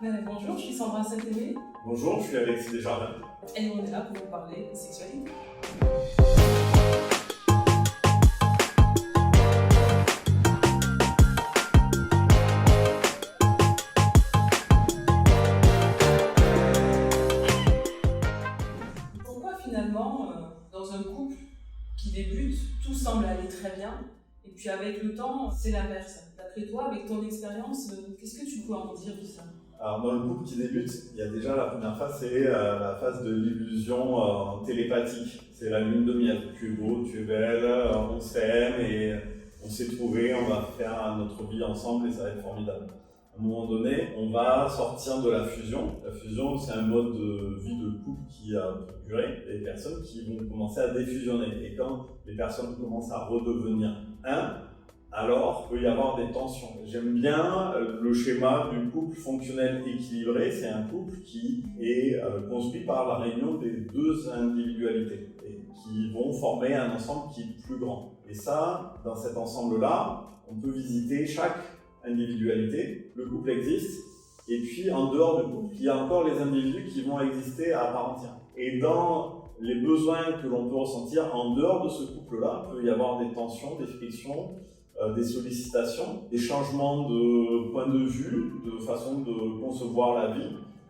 Bonjour, je suis Sandra Saint-Aimé Bonjour, je suis Alexis Desjardins. et on est là pour vous parler de sexualité. Pourquoi finalement, dans un couple qui débute, tout semble aller très bien et puis avec le temps, c'est l'inverse. D'après toi, avec ton expérience, qu'est-ce que tu peux en dire de ça? Alors dans le couple qui débute, il y a déjà la première phase, c'est la phase de l'illusion télépathique. C'est la lune de miel. Tu es beau, tu es belle, on s'aime et on s'est trouvé, on va faire notre vie ensemble et ça va être formidable. À un moment donné, on va sortir de la fusion. La fusion, c'est un mode de vie de couple qui a duré, des personnes qui vont commencer à défusionner. Et quand les personnes commencent à redevenir un, alors il peut y avoir des tensions. J'aime bien le schéma du couple fonctionnel équilibré. C'est un couple qui est construit par la réunion des deux individualités et qui vont former un ensemble qui est plus grand. Et ça, dans cet ensemble-là, on peut visiter chaque individualité. Le couple existe. Et puis en dehors du couple, il y a encore les individus qui vont exister à part entière. Et dans les besoins que l'on peut ressentir en dehors de ce couple-là, il peut y avoir des tensions, des frictions, des sollicitations, des changements de point de vue, de façon de concevoir la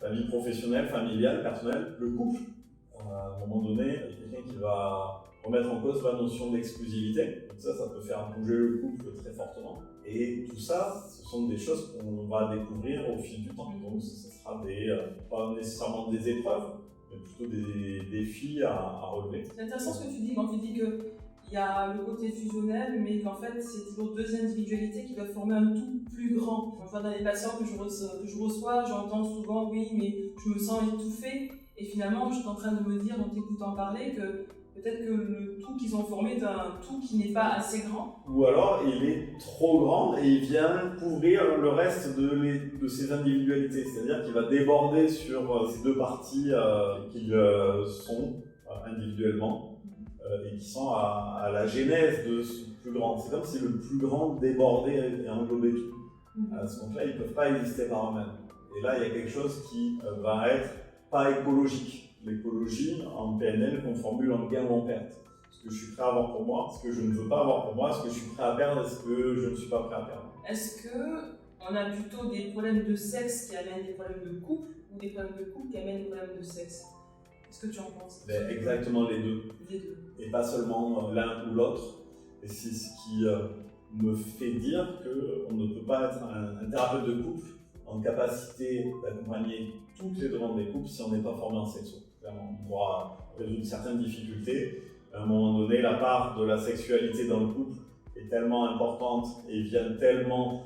vie professionnelle, familiale, personnelle. Le couple, à un moment donné, il y a quelqu'un qui va remettre en cause la notion d'exclusivité. Donc ça peut faire bouger le couple très fortement. Et tout ça, ce sont des choses qu'on va découvrir au fil du temps. Donc ce sera pas nécessairement des épreuves, mais plutôt des défis à relever. C'est intéressant ce que tu dis quand tu dis qu'il y a le côté fusionnel, mais qu'en fait c'est toujours deux individualités qui doivent former un tout plus grand. Je vois dans les patients que je reçois, j'entends souvent oui, mais je me sens étouffée. Et finalement, je suis en train de me dire en t'écoutant parler que peut-être que le tout qu'ils ont formé est un tout qui n'est pas assez grand. Ou alors il est trop grand et il vient couvrir le reste de ces individualités. C'est-à-dire qu'il va déborder sur ces deux parties qu'ils sont individuellement et qui sont à la genèse de ce plus grand. C'est comme si le plus grand débordait et englobait tout. À ce moment-là, ils ne peuvent pas exister par eux-mêmes. Et là, il y a quelque chose qui va être pas écologique. L'écologie, en PNL, qu'on formule en gain ou en perte. Ce que je suis prêt à avoir pour moi, ce que je ne veux pas avoir pour moi, ce que je suis prêt à perdre et ce que je ne suis pas prêt à perdre. Est-ce qu'on a plutôt des problèmes de sexe qui amènent des problèmes de couple ou des problèmes de couple qui amènent des problèmes de sexe? Qu'est-ce que tu en penses? Exactement les deux. Les deux. Et pas seulement l'un ou l'autre. Et c'est ce qui me fait dire qu'on ne peut pas être un thérapeute de couple en capacité d'accompagner toutes les demandes des couples si on n'est pas formé en sexo. On pourra résoudre certaines difficultés. À un moment donné, la part de la sexualité dans le couple est tellement importante et vient tellement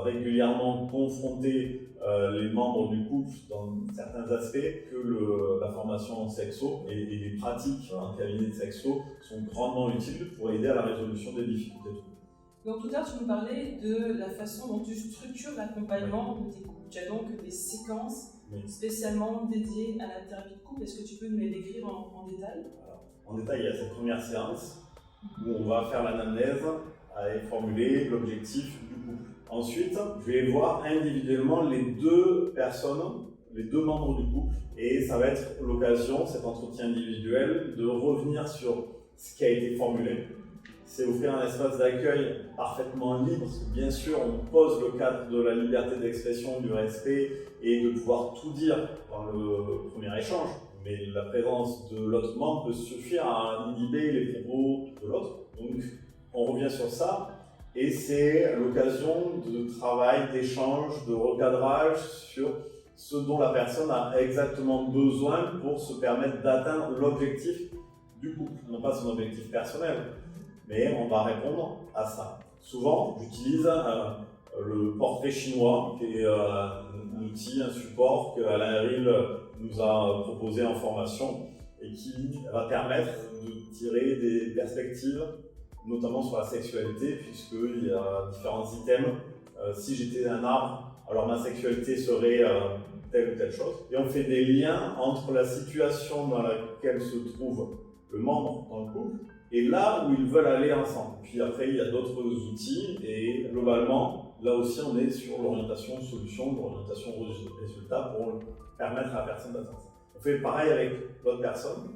régulièrement confronter les membres du couple dans certains aspects que la formation en sexo et les pratiques en cabinet de sexo sont grandement utiles pour aider à la résolution des difficultés de couple. Donc tout à l'heure, tu nous parlais de la façon dont tu structures l'accompagnement de tes couples. Tu as donc des séquences spécialement dédiées à la thérapie de couple. Est-ce que tu peux nous les décrire en détail? Alors, en détail, il y a cette première séance où on va faire l'anamnèse et formuler l'objectif du couple. Ensuite, je vais voir individuellement les deux personnes, les deux membres du couple, et ça va être l'occasion, cet entretien individuel, de revenir sur ce qui a été formulé. C'est offrir un espace d'accueil parfaitement libre, parce que bien sûr on pose le cadre de la liberté d'expression, du respect et de pouvoir tout dire dans le premier échange. Mais la présence de l'autre membre peut suffire à inhiber les propos de l'autre. Donc on revient sur ça et c'est l'occasion de travail, d'échange, de recadrage sur ce dont la personne a exactement besoin pour se permettre d'atteindre l'objectif du couple, non pas son objectif personnel. Mais on va répondre à ça. Souvent, j'utilise le portrait chinois, qui est un outil, un support que Alain Ril nous a proposé en formation et qui va permettre de tirer des perspectives, notamment sur la sexualité, puisqu'il y a différents items. Si j'étais un arbre, alors ma sexualité serait telle ou telle chose. Et on fait des liens entre la situation dans laquelle se trouve le membre dans le couple et là où ils veulent aller ensemble. Puis après, il y a d'autres outils et globalement, là aussi on est sur l'orientation solution, l'orientation résultat pour permettre à la personne d'atteindre ça. On fait pareil avec l'autre personne.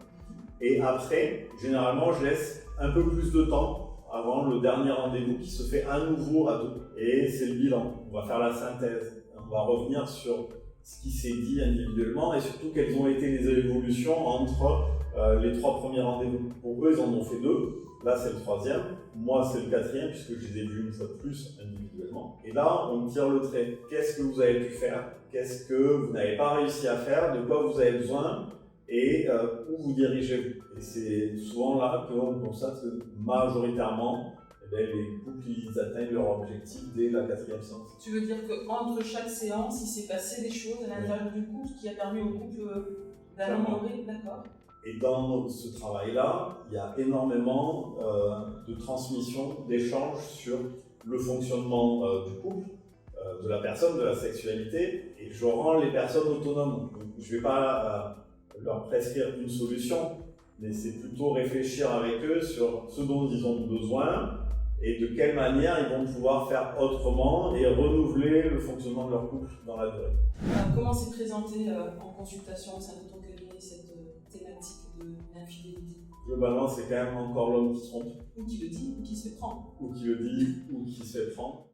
Et après, généralement, je laisse un peu plus de temps avant le dernier rendez-vous qui se fait à nouveau à deux. Et c'est le bilan. On va faire la synthèse. On va revenir sur ce qui s'est dit individuellement et surtout quelles ont été les évolutions entre les 3 premiers rendez-vous. Pour eux, ils en ont fait 2. Là, c'est le 3e. Moi, c'est le 4e puisque je les ai vus une fois de plus individuellement. Et là, on tire le trait. Qu'est-ce que vous avez pu faire? Qu'est-ce que vous n'avez pas réussi à faire? De quoi vous avez besoin? Et où vous dirigez-vous. Et c'est souvent là qu'on constate que majoritairement, les couples ils atteignent leur objectif dès la 4e séance. Tu veux dire qu'entre chaque séance, il s'est passé des choses à l'intérieur du couple qui a permis au couple d'améliorer? D'accord. Et dans ce travail-là, il y a énormément de transmission, d'échanges sur le fonctionnement du couple, de la personne, de la sexualité, et je rends les personnes autonomes. Donc, je ne vais pas leur prescrire une solution, mais c'est plutôt réfléchir avec eux sur ce dont ils ont besoin et de quelle manière ils vont pouvoir faire autrement et renouveler le fonctionnement de leur couple dans la durée. Comment s'est présentée en consultation au sein de ton cabinet cette thématique de l'infidélité? Globalement, c'est quand même encore l'homme qui se trompe. Ou qui le dit, ou qui se fait prendre. Ou qui le dit, ou qui se fait prendre.